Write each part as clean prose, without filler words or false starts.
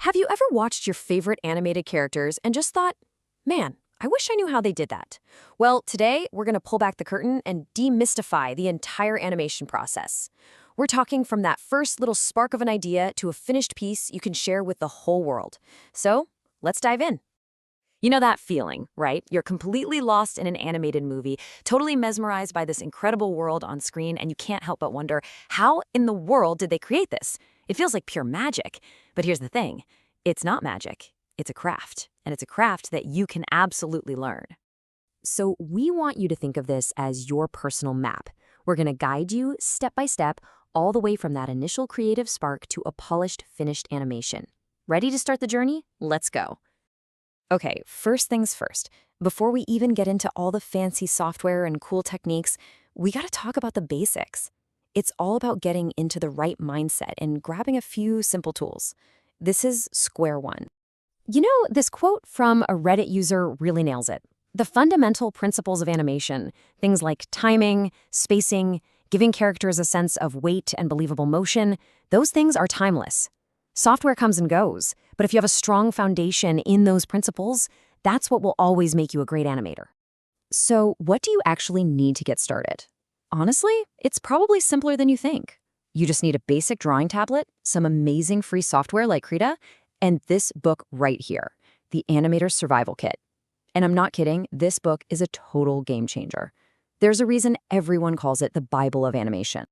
Have you ever watched your favorite animated characters and just thought, man, I wish I knew how they did that? Well, today we're going to pull back the curtain and demystify the entire animation process. We're talking from that first little spark of an idea to a finished piece you can share with the whole world. So, let's dive in. You know that feeling, right? You're completely lost in an animated movie, totally mesmerized by this incredible world on screen, and you can't help but wonder, how in the world did they create this? It feels like pure magic. But here's the thing. It's not magic. It's a craft. And it's a craft that you can absolutely learn. So we want you to think of this as your personal map. We're going to guide you step by step, all the way from that initial creative spark to a polished, finished animation. Ready to start the journey? Let's go. Okay, first things first. Before we even get into all the fancy software and cool techniques, we gotta talk about the basics. It's all about getting into the right mindset and grabbing a few simple tools. This is square one. You know, this quote from a Reddit user really nails it. The fundamental principles of animation, things like timing, spacing, giving characters a sense of weight and believable motion, those things are timeless. Software comes and goes, but if you have a strong foundation in those principles, that's what will always make you a great animator. So, what do you actually need to get started? Honestly, it's probably simpler than you think. You just need a basic drawing tablet, some amazing free software like Krita, and this book right here, The Animator's Survival Kit. And I'm not kidding, this book is a total game changer. There's a reason everyone calls it the Bible of animation.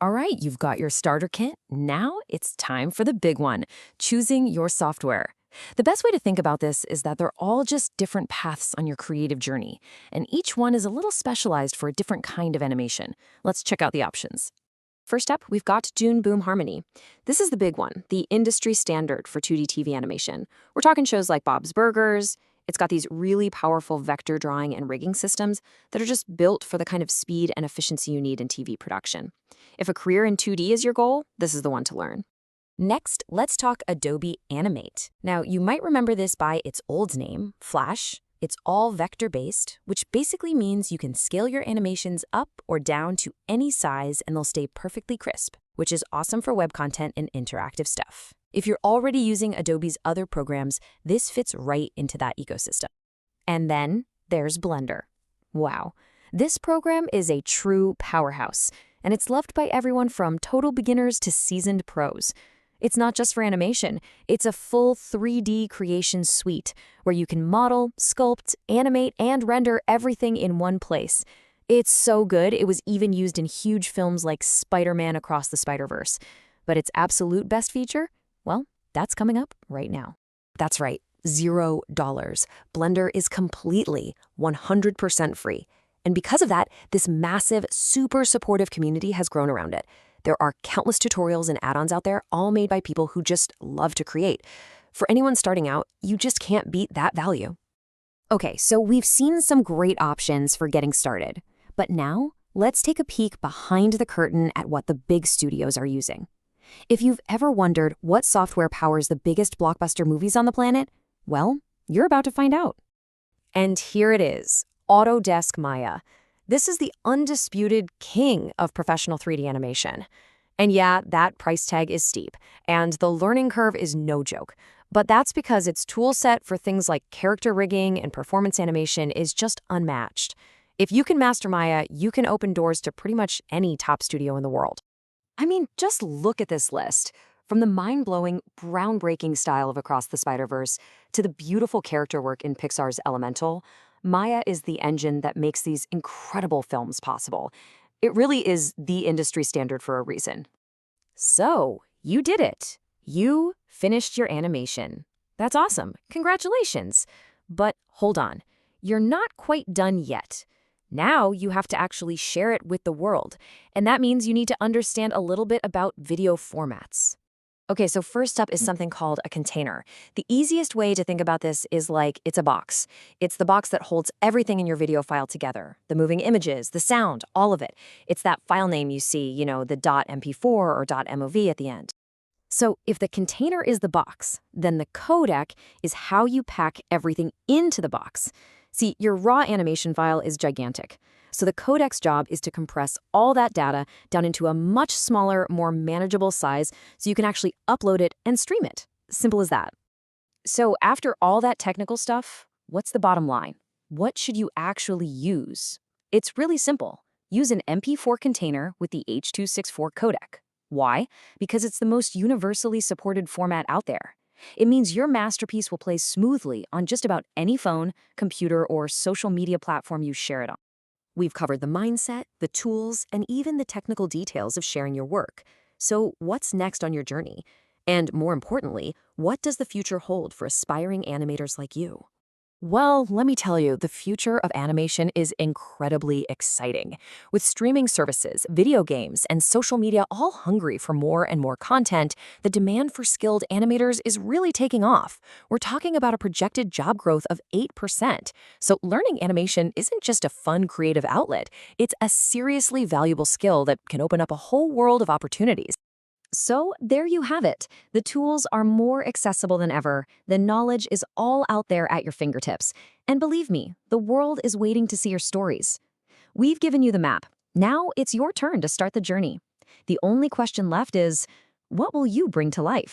All right, you've got your starter kit. Now it's time for the big one, choosing your software. The best way to think about this is that they're all just different paths on your creative journey, and each one is a little specialized for a different kind of animation. Let's check out the options. First up, we've got June Boom Harmony. This is the big one, the industry standard for 2D TV animation. We're talking shows like Bob's Burgers. It's got these really powerful vector drawing and rigging systems that are just built for the kind of speed and efficiency you need in TV production. If a career in 2D is your goal, this is the one to learn. Next, let's talk Adobe Animate. Now, you might remember this by its old name, Flash. It's all vector-based, which basically means you can scale your animations up or down to any size and they'll stay perfectly crisp, which is awesome for web content and interactive stuff. If you're already using Adobe's other programs, this fits right into that ecosystem. And then there's Blender. Wow. This program is a true powerhouse, and it's loved by everyone from total beginners to seasoned pros. It's not just for animation. It's a full 3D creation suite where you can model, sculpt, animate, and render everything in one place. It's so good, it was even used in huge films like Spider-Man Across the Spider-Verse. But its absolute best feature? Well, that's coming up right now. That's right, $0. Blender is completely 100% free. And because of that, this massive, super supportive community has grown around it. There are countless tutorials and add-ons out there, all made by people who just love to create. For anyone starting out, you just can't beat that value. Okay, so we've seen some great options for getting started. But now, let's take a peek behind the curtain at what the big studios are using. If you've ever wondered what software powers the biggest blockbuster movies on the planet, well, you're about to find out. And here it is, Autodesk Maya. This is the undisputed king of professional 3D animation. And yeah, that price tag is steep, and the learning curve is no joke. But that's because its tool set for things like character rigging and performance animation is just unmatched. If you can master Maya, you can open doors to pretty much any top studio in the world. I mean, just look at this list. From the mind-blowing, groundbreaking style of Across the Spider-Verse to the beautiful character work in Pixar's Elemental, Maya is the engine that makes these incredible films possible. It really is the industry standard for a reason. So, you did it. You finished your animation. That's awesome. Congratulations. But hold on. You're not quite done yet. Now you have to actually share it with the world, and that means you need to understand a little bit about video formats. Okay, so first up is something called a container. The easiest way to think about this is like it's a box. It's the box that holds everything in your video file together. The moving images, the sound, all of it. It's that file name you see, the .mp4 or .mov at the end. So if the container is the box, then the codec is how you pack everything into the box. See, your raw animation file is gigantic. So the codec's job is to compress all that data down into a much smaller, more manageable size so you can actually upload it and stream it. Simple as that. So after all that technical stuff, what's the bottom line? What should you actually use? It's really simple. Use an MP4 container with the H.264 codec. Why? Because it's the most universally supported format out there. It means your masterpiece will play smoothly on just about any phone, computer, or social media platform you share it on. We've covered the mindset, the tools, and even the technical details of sharing your work. So what's next on your journey? And more importantly, what does the future hold for aspiring animators like you? Well, let me tell you, the future of animation is incredibly exciting. With streaming services, video games, and social media all hungry for more and more content, the demand for skilled animators is really taking off. We're talking about a projected job growth of 8%. So learning animation isn't just a fun creative outlet, it's a seriously valuable skill that can open up a whole world of opportunities. So there you have it. The tools are more accessible than ever. The knowledge is all out there at your fingertips. And believe me, the world is waiting to see your stories. We've given you the map. Now it's your turn to start the journey. The only question left is, what will you bring to life?